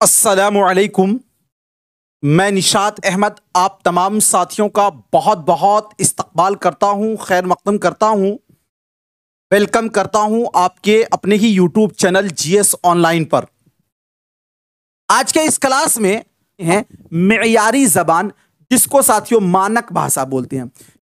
अस्सलामुअलैकुम। मैं निशात अहमद आप तमाम साथियों का बहुत बहुत इस्तकबाल करता हूँ, खैर मक़दम करता हूँ, वेलकम करता हूँ आपके अपने ही यूट्यूब चैनल जीएस ऑनलाइन पर। आज के इस क्लास में है मेयारी ज़बान, जिसको साथियों मानक भाषा बोलते हैं,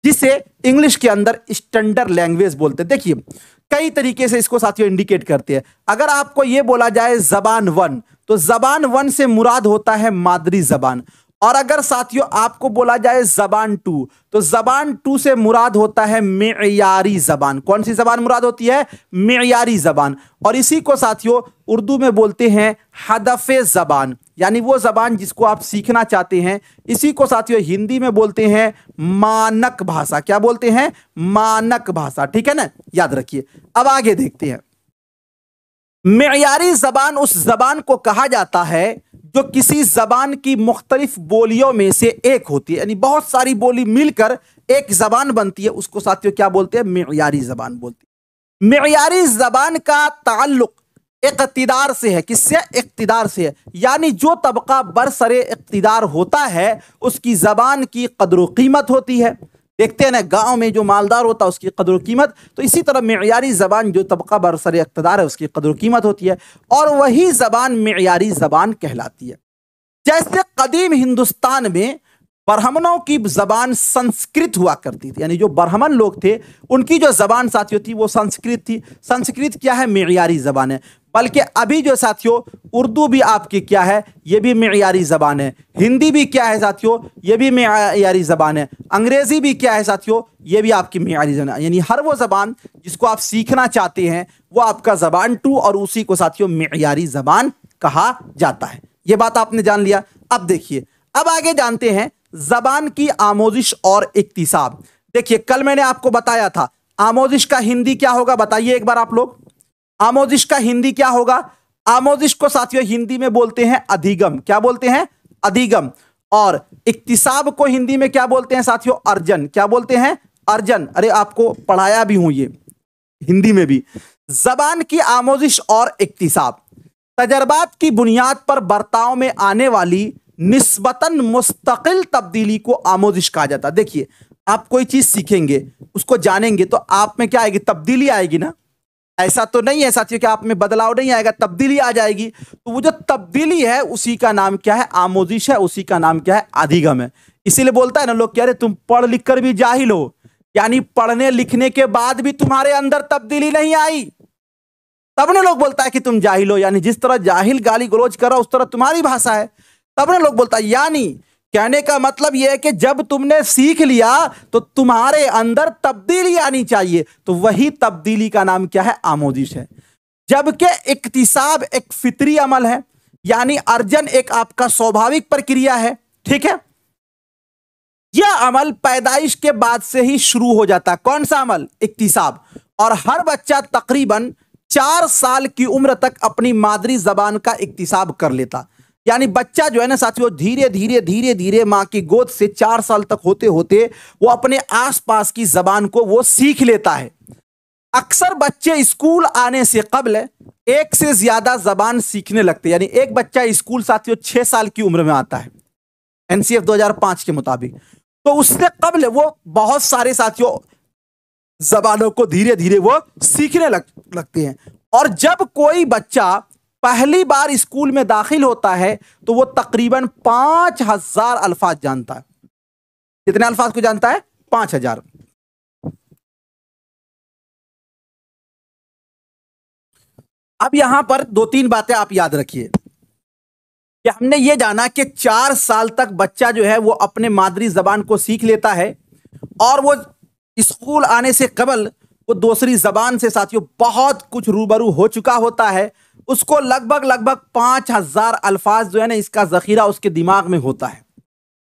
जिसे इंग्लिश के अंदर स्टैंडर्ड लैंग्वेज बोलते हैं। देखिए कई तरीके से इसको साथियों इंडिकेट करते हैं। अगर आपको ये बोला जाए ज़बान वन, तो ज़बान वन से मुराद होता है मादरी ज़बान। और अगर साथियों आपको बोला जाए ज़बान टू, तो ज़बान टू से मुराद होता है मेयारी ज़बान। कौन सी ज़बान मुराद होती है? मेयारी ज़बान। और इसी को साथियों उर्दू में बोलते हैं हदफ़े ज़बान, यानी वो ज़बान जिसको आप सीखना चाहते हैं। इसी को साथियों हिंदी में बोलते हैं मानक भाषा। क्या बोलते हैं? मानक भाषा। ठीक है ना, याद रखिए। अब आगे देखते हैं। मेयारी ज़बान उस ज़बान को कहा जाता है जो किसी ज़बान की मुख्तलिफ बोलियों में से एक होती है, यानी बहुत सारी बोली मिलकर एक ज़बान बनती है। उसको साथियों क्या बोलते हैं? मेयारी ज़बान बोलते हैं। मेयारी ज़बान का ताल्लुक इक़्तिदार से है। किससे? इक़्तिदार से है, यानी जो तबका बरसरे इक़्तिदार होता है उसकी ज़बान की कदर कीमत होती है। देखते हैं ना, गांव में जो मालदार होता है उसकी कदर कीमत, तो इसी तरह मेयारी ज़बान जो तबका बरसरे इक़्तिदार है उसकी कदर कीमत होती है, और वही ज़बान मेयारी ज़बान कहलाती है। जैसे कदीम हिंदुस्तान में ब्राह्मणों की ज़बान संस्कृत हुआ करती थी, यानी जो ब्राह्मण लोग थे उनकी जो ज़बान साथियों थी वो संस्कृत थी। संस्कृत क्या है? मेयारी ज़बान है। बल्कि अभी जो साथियों उर्दू भी आपकी क्या है? ये भी मेयारी ज़बान है। हिंदी भी क्या है साथियों? ये भी मेयारी ज़बान है। अंग्रेज़ी भी क्या है साथियों? ये भी आपकी मेयारी ज़बान है। यानी हर वो ज़बान जिसको आप सीखना चाहते हैं वो आपका ज़बान टू, और उसी को साथियों मेयारी ज़बान कहा जाता है। ये बात आपने जान लिया। अब देखिए, अब आगे जानते हैं ज़बान की आमोजिश और इक्तिसाब। देखिए कल मैंने आपको बताया था आमोजिश का हिंदी क्या होगा, बताइए एक बार आप लोग। आमोजिश का हिंदी क्या होगा? आमोजिश को साथियों हिंदी में बोलते हैं अधिगम। क्या बोलते हैं? अधिगम। और इक्तिसाब को हिंदी में क्या बोलते हैं साथियों? अर्जन। क्या बोलते हैं? अर्जन। अरे आपको पढ़ाया भी हूं ये हिंदी में भी। ज़बान की आमोजिश और इक्तिसाब तजर्बात की बुनियाद पर बर्ताव में आने वाली निस्बतन मुस्तकिल तब्दीली को आमोजिश कहा जाता है। देखिए आप कोई चीज सीखेंगे, उसको जानेंगे, तो आप में क्या आएगी? तब्दीली आएगी ना। ऐसा तो नहीं है साथियों कि आप में बदलाव नहीं आएगा, तब्दीली आ जाएगी। तो वो जो तब्दीली है उसी का नाम क्या है? आमोजिश है। उसी का नाम क्या है? अधिगम है। इसीलिए बोलता है ना लोग, कह रहे तुम पढ़ लिख कर भी जाहिल हो, यानी पढ़ने लिखने के बाद भी तुम्हारे अंदर तब्दीली नहीं आई, तब ने लोग बोलता है कि तुम जाहिल हो। यानी जिस तरह जाहिल गाली गलौज कर रहा उस तरह तुम्हारी भाषा है, तब ने लोग बोलता है। यानी कहने का मतलब यह है कि जब तुमने सीख लिया तो तुम्हारे अंदर तब्दीली आनी चाहिए, तो वही तब्दीली का नाम क्या है? आमोजिश है। जबकि इक्तिसाब एक फितरी अमल है, यानी अर्जन एक आपका स्वाभाविक प्रक्रिया है। ठीक है, यह अमल पैदाइश के बाद से ही शुरू हो जाता है। कौन सा अमल? इक्तिसाब। और हर बच्चा तकरीबन 4 साल की उम्र तक अपनी मादरी ज़बान का इक्तिसाब कर लेता। यानी बच्चा जो है ना साथियों धीरे धीरे धीरे धीरे माँ की गोद से 4 साल तक होते होते वो अपने आसपास की ज़बान को वो सीख लेता है। अक्सर बच्चे स्कूल आने से कबल एक से ज्यादा ज़बान सीखने लगते, यानी एक बच्चा स्कूल साथियों 6 साल की उम्र में आता है एनसीएफ 2005 के मुताबिक, तो उससे कबल वो बहुत सारे साथियों ज़बानों को धीरे धीरे वो सीखने लगते हैं। और जब कोई बच्चा पहली बार स्कूल में दाखिल होता है तो वो तकरीबन 5000 अल्फाज जानता है। कितने अल्फाज को जानता है? 5000। अब यहां पर 2-3 बातें आप याद रखिए कि हमने ये जाना कि 4 साल तक बच्चा जो है वो अपने मादरी ज़बान को सीख लेता है, और वो स्कूल आने से कबल वो दूसरी ज़बान से साथियों बहुत कुछ रूबरू हो चुका होता है। उसको लगभग 5000 अल्फाज जो है ना इसका ज़ख़ीरा उसके दिमाग में होता है।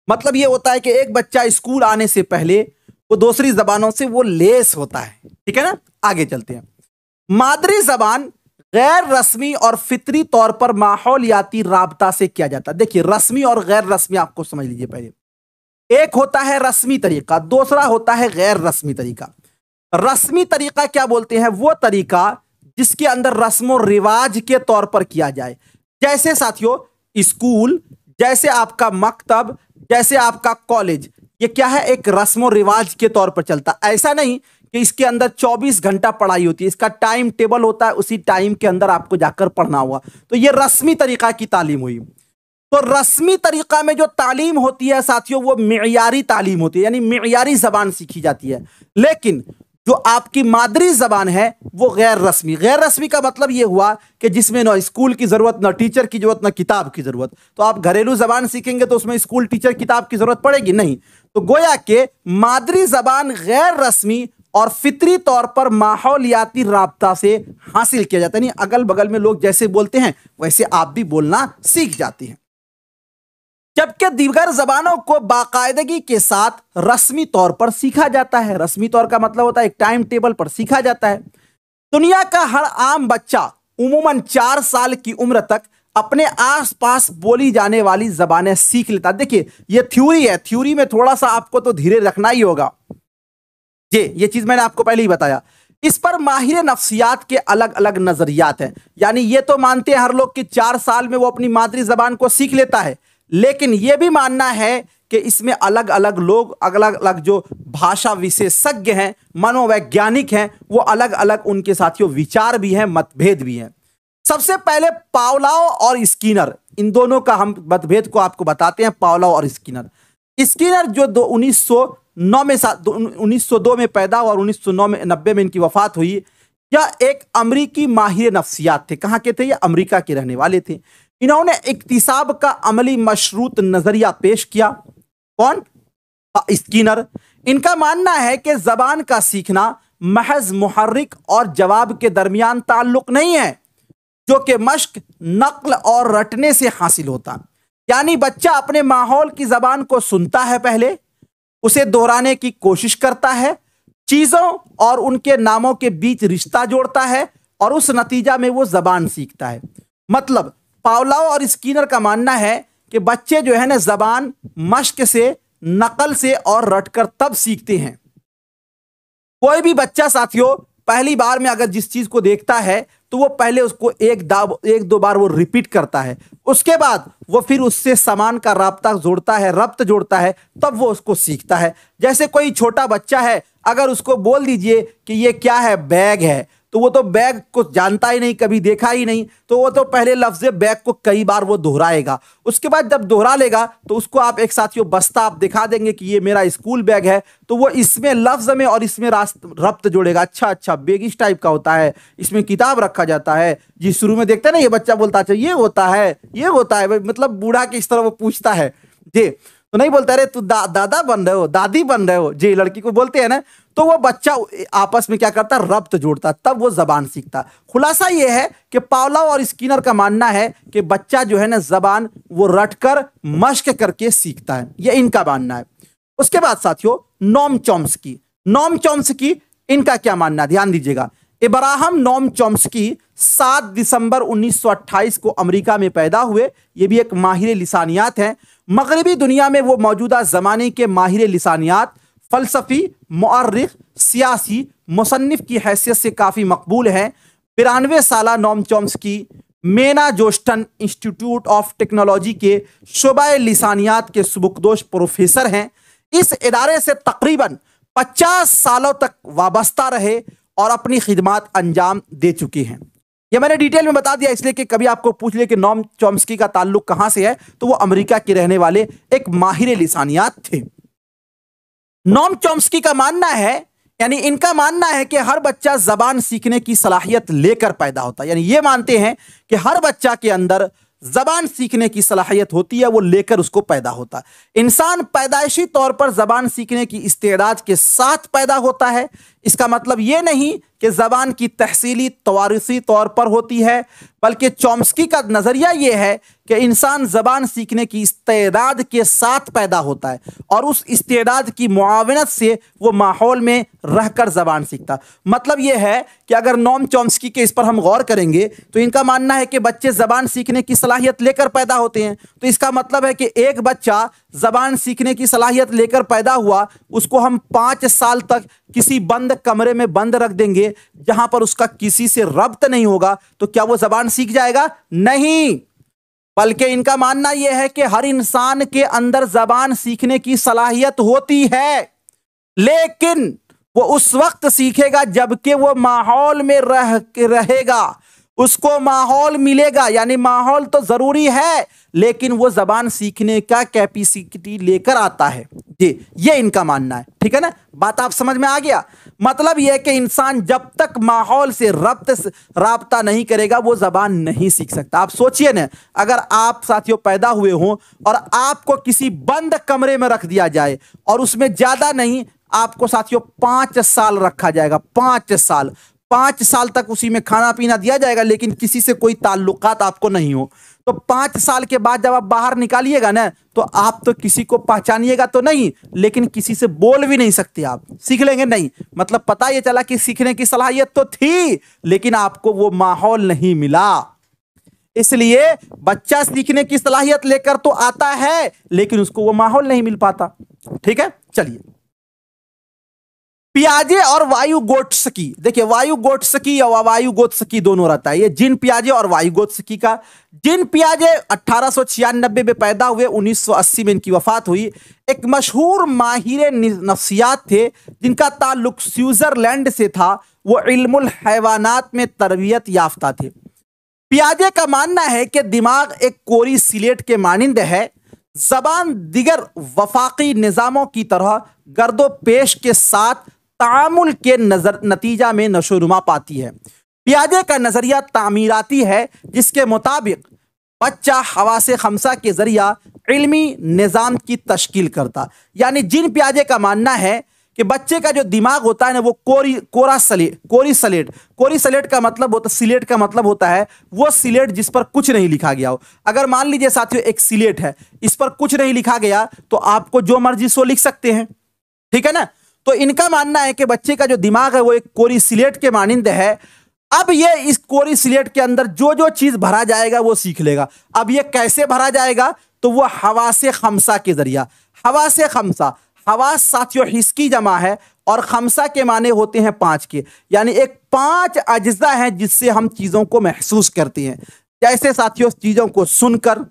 मतलब ये होता है कि एक बच्चा स्कूल आने से पहले वो दूसरी ज़बानों से वो लेस होता है। ठीक है ना, आगे चलते हैं। मादरी ज़बान गैर रस्मी और फितरी तौर पर माहौलियाती राबता से किया जाता है। देखिए रस्मी और गैर रस्मी आपको समझ लीजिए। पहले एक होता है रस्मी तरीका, दूसरा होता है गैर रस्मी तरीका। रस्मी तरीका क्या बोलते हैं? वो तरीका जिसके अंदर रस्म और रिवाज के तौर पर किया जाए। जैसे साथियों स्कूल, जैसे आपका मकतब, जैसे आपका कॉलेज, ये क्या है, एक रस्म रिवाज के तौर पर चलता। ऐसा नहीं कि इसके अंदर 24 घंटा पढ़ाई होती है, इसका टाइम टेबल होता है, उसी टाइम के अंदर आपको जाकर पढ़ना हुआ। तो ये रस्मी तरीका की तालीम हुई। तो रस्मी तरीका में जो तालीम होती है साथियों, वो मियारी तालीम होती है, यानी मियारी जबान सीखी जाती है। लेकिन जो आपकी मादरी जबान है वो गैर रस्मी। गैर रस्मी का मतलब ये हुआ कि जिसमें ना स्कूल की जरूरत, ना टीचर की जरूरत, ना किताब की जरूरत। तो आप घरेलू जबान सीखेंगे तो उसमें स्कूल, टीचर, किताब की जरूरत पड़ेगी नहीं। तो गोया के मादरी जबान गैर रस्मी और फितरी तौर पर माहौलियाती राब्ता से हासिल किया जाता है। यानी अगल बगल में लोग जैसे बोलते हैं वैसे आप भी बोलना सीख जाती हैं। जबकि दीगर जबानों को बाकायदगी के साथ रस्मी तौर पर सीखा जाता है। रस्मी तौर का मतलब होता है एक टाइम टेबल पर सीखा जाता है। दुनिया का हर आम बच्चा उमूमन 4 साल की उम्र तक अपने आसपास बोली जाने वाली जबानें सीख लेता है। देखिए ये थ्योरी है, थ्योरी में थोड़ा सा आपको तो धीरे रखना ही होगा। ये चीज मैंने आपको पहले ही बताया। इस पर माहिर नफ्सियात के अलग अलग नजरियात हैं। यानी ये तो मानते हैं हर लोग कि 4 साल में वो अपनी मादरी जबान को सीख लेता है, लेकिन यह भी मानना है कि इसमें अलग अलग लोग, अलग अलग जो भाषा विशेषज्ञ हैं, मनोवैज्ञानिक हैं, वो अलग अलग उनके साथियों विचार भी हैं, मतभेद भी हैं। सबसे पहले पावलोव और स्किनर, इन दोनों का हम मतभेद को आपको बताते हैं। पावलोव और स्किनर, स्किनर जो 1902 में पैदा हुआ और 1990 में इनकी वफात हुई। यह एक अमरीकी माहिर नफ्सियात थे। कहाँ के थे ये? अमरीका के रहने वाले थे। इन्होंने इक्तिसाब का अमली मशरूत नजरिया पेश किया। कौन? स्किनर। इनका मानना है कि जबान का सीखना महज मुहर्रिक और जवाब के दरमियान ताल्लुक नहीं है, जो कि मश्क, नक्ल और रटने से हासिल होता। यानी बच्चा अपने माहौल की जबान को सुनता है, पहले उसे दोहराने की कोशिश करता है, चीजों और उनके नामों के बीच रिश्ता जोड़ता है और उस नतीजा में वो जबान सीखता है। मतलब पावलोव और स्किनर का मानना है कि बच्चे जो है ना जबान मश्क से, नकल से और रटकर तब सीखते हैं। कोई भी बच्चा साथियों पहली बार में अगर जिस चीज को देखता है तो वो पहले उसको एक दो बार वो रिपीट करता है, उसके बाद वो फिर उससे समान का राब्ता जोड़ता है, रब्त जोड़ता है, तब वो उसको सीखता है। जैसे कोई छोटा बच्चा है, अगर उसको बोल दीजिए कि ये क्या है, बैग है, तो वो तो बैग को जानता ही नहीं, कभी देखा ही नहीं, तो वो तो पहले लफ्ज़ बैग को कई बार वो दोहराएगा। उसके बाद जब दोहरा लेगा तो उसको आप एक साथियों बस्ता आप दिखा देंगे कि ये मेरा स्कूल बैग है, तो वो इसमें लफ्ज़ में और इसमें रब्त जोड़ेगा। अच्छा बैग इस टाइप का होता है, इसमें किताब रखा जाता है। जी शुरू में देखते हैं ना, ये बच्चा बोलता अच्छा ये होता है, मतलब बूढ़ा की इस तरह वो पूछता है जी, तो नहीं बोलता अरे तू दादा बन रहे हो, दादी बन रहे हो जी, लड़की को बोलते हैं ना, तो वो बच्चा आपस में क्या करता, रब्त जोड़ता, तब वो जबान सीखता। खुलासा ये है कि पावलोव और स्किनर का मानना है कि बच्चा जो है ना जबान वो रटकर मश्क करके सीखता है, ये इनका मानना है। उसके बाद साथियों नोम चॉम्स्की, इनका क्या मानना है, ध्यान दीजिएगा। इब्राहम नोम चॉम्स्की 7 दिसंबर 1928 को अमेरिका में पैदा हुए। ये भी एक माहिर लिसानियात हैं। मगरबी दुनिया में वो मौजूदा ज़माने के माहिर लिसानियात, फ़लसफ़ी, मुअर्रिख़, सियासी, मुसन्निफ़ की हैसियत से काफ़ी मकबूल हैं। 92 साला नोम चॉम्स्की मेना जोस्टन इंस्टीट्यूट ऑफ टेक्नोलॉजी के शोबाए लिसानियात के सुबुकदोश प्रोफेसर हैं। इस इदारे से तकरीबन 50 सालों तक वाबस्ता रहे और अपनी खिदमात अंजाम दे चुके हैं। ये मैंने डिटेल में बता दिया इसलिए कि कभी आपको पूछ ले कि नोम चॉम्स्की का ताल्लुक कहां से है, तो वो अमेरिका के रहने वाले एक माहिर लिसानियात थे। नोम चॉम्स्की का मानना है, यानी इनका मानना है कि हर बच्चा जबान सीखने की सलाहियत लेकर पैदा होता है। यानी ये मानते हैं कि हर बच्चा के अंदर जबान सीखने की सलाहियत होती है, वो लेकर उसको पैदा होता है। इंसान पैदाइशी तौर पर जबान सीखने की इस्तेदाद के साथ पैदा होता है। इसका मतलब ये नहीं कि जबान की तहसीली तवारिसी तौर पर होती है, बल्कि चॉम्स्की का नज़रिया ये है कि इंसान जबान सीखने की इस्तेदाद के साथ पैदा होता है और उस इस्तेदाद की मुआवनत से वो माहौल में रहकर जबान सीखता। मतलब ये है कि अगर नोम चॉम्स्की के इस पर हम गौर करेंगे तो इनका मानना है कि बच्चे जबान सीखने की सलाहियत लेकर पैदा होते हैं। तो इसका मतलब है कि एक बच्चा जबान सीखने की सलाहियत लेकर पैदा हुआ, उसको हम 5 साल तक किसी बंद कमरे में बंद रख देंगे जहां पर उसका किसी से रब्त नहीं होगा, तो क्या वो जबान सीख जाएगा? नहीं। बल्कि इनका मानना यह है कि हर इंसान के अंदर जबान सीखने की सलाहियत होती है, लेकिन वो उस वक्त सीखेगा जबकि वो माहौल में रहेगा, उसको माहौल मिलेगा। यानी माहौल तो जरूरी है, लेकिन वो जबान सीखने का कैपेसिटी लेकर आता है। जी, ये इनका मानना है। ठीक है ना, बात आप समझ में आ गया। मतलब यह है कि इंसान जब तक माहौल से राब्ता नहीं करेगा वो जबान नहीं सीख सकता। आप सोचिए ना, अगर आप साथियों पैदा हुए हों और आपको किसी बंद कमरे में रख दिया जाए और उसमें ज्यादा नहीं, आपको साथियों 5 साल रखा जाएगा। 5 साल तक उसी में खाना पीना दिया जाएगा, लेकिन किसी से कोई ताल्लुकात आपको नहीं हो। तो 5 साल के बाद जब आप बाहर निकालिएगा ना, तो आप तो किसी को पहचानिएगा तो नहीं, लेकिन किसी से बोल भी नहीं सकते। आप सीख लेंगे नहीं, मतलब पता ये चला कि सीखने की सलाहियत तो थी, लेकिन आपको वो माहौल नहीं मिला। इसलिए बच्चा सीखने की सलाहियत लेकर तो आता है, लेकिन उसको वो माहौल नहीं मिल पाता। ठीक है, चलिए। पियाजे और वायुगोत्स्की, देखिए वायुगोत्स्की और वायुगोत्स्की दोनों रहता है, ये जीन पियाजे और वायुगोत्स्की का। जीन पियाजे 1896 में पैदा हुए, 1980 में इनकी वफात हुई। एक मशहूर माहिर नफ्सियात थे जिनका ताल्लुक स्विट्जरलैंड से था। वो इल्मुल हैवानात में तरबियत याफ्ता थे। पियाजे का मानना है कि दिमाग एक कोरी सिलेट के मानिंद है, जबान दिगर वफाकी निज़ामों की तरह गर्दो पेश के साथ तामुल के नतीजा में नशोनुमा पाती है। पियाजे का नजरिया तामीराती है, जिसके मुताबिक बच्चा हवासे खमसा के जरिया इल्मी निज़ाम की तश्कील करता। यानी जिन पियाजे का मानना है कि बच्चे का जो दिमाग होता है ना, वो कोरी सलेट का मतलब होता, सिलेट का मतलब होता है वो सिलेट जिस पर कुछ नहीं लिखा गया हो। अगर मान लीजिए साथियों एक सिलेट है, इस पर कुछ नहीं लिखा गया, तो आपको जो मर्जी सो लिख सकते हैं। ठीक है ना, तो इनका मानना है कि बच्चे का जो दिमाग है वो एक कोरी सिलेट के मानिंद है। अब ये इस कोरी सिलेट के अंदर जो जो चीज भरा जाएगा वो सीख लेगा। अब ये कैसे भरा जाएगा, तो वो हवासे खमसा के जरिया। हवासे खमसा, हवास साथियों हिस्स की जमा है और खमसा के माने होते हैं 5 के। यानी एक 5 अज्जा हैं जिससे हम चीजों को महसूस करते हैं। जैसे साथियों चीजों को सुनकर,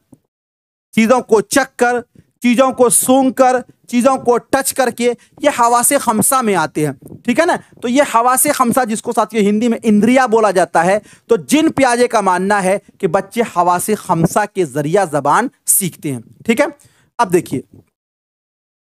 चीजों को चख कर, चीजों को सूंघ कर, चीजों को टच करके, ये हवासे खमसा में आते हैं। ठीक है ना, तो ये हवासे खमसा जिसको साथियों हिंदी में इंद्रिया बोला जाता है। तो जिन पियाजे का मानना है कि बच्चे हवासे खमसा के जरिया जबान सीखते हैं। ठीक है, अब देखिए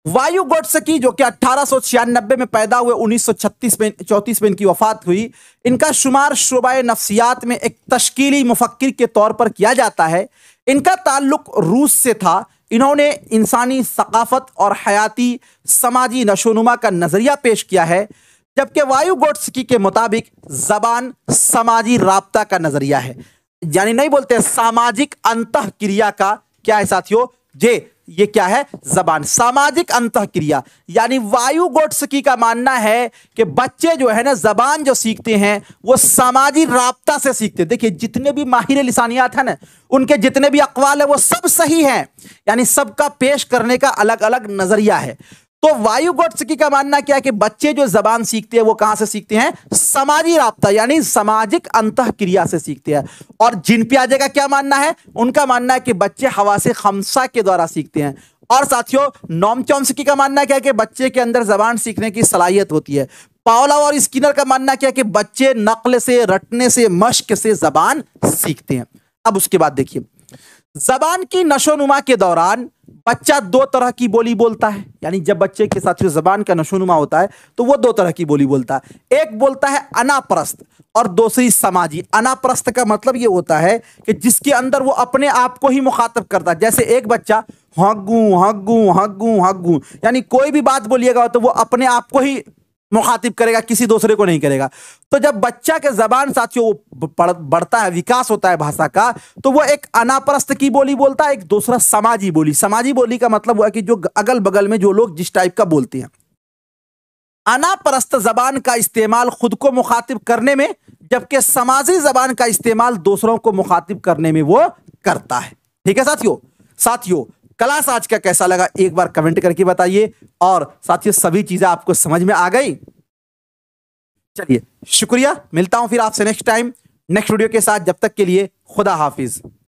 वायुगोत्स्की जो कि 1896 में पैदा हुए, 1934 में इनकी वफात हुई। इनका शुमार शुबाए नफ्सियात में एक तश्कीली मुफक्किर के तौर पर किया जाता है। इनका ताल्लुक रूस से था। इन्होंने इंसानी सकाफत और हयाती समाजी नशोनुमा का नजरिया पेश किया है, जबकि वायुगोत्स्की के मुताबिक जबान समाजी राब्ता का नजरिया है। यानी नहीं बोलते सामाजिक अंतःक्रिया का क्या है साथियों, ये क्या है, जबान सामाजिक अंतःक्रिया। यानी वायुगोत्स्की का मानना है कि बच्चे जो है ना जबान जो सीखते हैं वो समाजी राब्ता से सीखते हैं। देखिए जितने भी माहिर लिसानियात हैं ना, उनके जितने भी अक़वाल है वो सब सही हैं, यानी सबका पेश करने का अलग अलग नजरिया है। तो वायुगोत्स्की का मानना क्या है कि बच्चे जो जबान सीखते हैं वो कहां से सीखते हैं, समाजी राब्ता यानी सामाजिक अंतःक्रिया से सीखते हैं। और जिन पियाजे का क्या मानना है, उनका मानना है कि बच्चे हवासे खमसा के द्वारा सीखते हैं। और साथियों नोम चॉम्स्की का मानना क्या है कि बच्चे के अंदर जबान सीखने की सलाहियत होती है। पावला और स्किनर का मानना क्या है कि बच्चे नक्ल से, रटने से, मश्क से जबान सीखते हैं। अब उसके बाद देखिए जबान की नशोनुमा के दौरान बच्चा 2 तरह की बोली बोलता है। यानी जब बच्चे के साथ जबान का नशोनुमा होता है तो वो 2 तरह की बोली बोलता है। एक बोलता है अनाप्रस्थ और दूसरी समाजी। अनाप्रस्थ का मतलब ये होता है कि जिसके अंदर वो अपने आप को ही मुखातब करता है। जैसे एक बच्चा हग्गू हग्गू हग्गू हग्गू, यानी कोई भी बात बोलिएगा तो वो अपने आप को ही मुखातिब करेगा, किसी दूसरे को नहीं करेगा। तो जब बच्चा के जबान साथियों बढ़ता है, विकास होता है भाषा का, तो वो एक अनाप्रस्थ की बोली बोलता है, एक दूसरा समाजी बोली। समाजी बोली का मतलब हुआ कि जो अगल बगल में जो लोग जिस टाइप का बोलते हैं। अनाप्रस्थ जबान का इस्तेमाल खुद को मुखातिब करने में, जबकि समाजी जबान का इस्तेमाल दूसरों को मुखातिब करने में वो करता है। ठीक है साथियों क्लास आज का कैसा लगा एक बार कमेंट करके बताइए। और साथियों सभी चीजें आपको समझ में आ गई? चलिए शुक्रिया, मिलता हूं फिर आपसे नेक्स्ट टाइम नेक्स्ट वीडियो के साथ। जब तक के लिए खुदा हाफिज।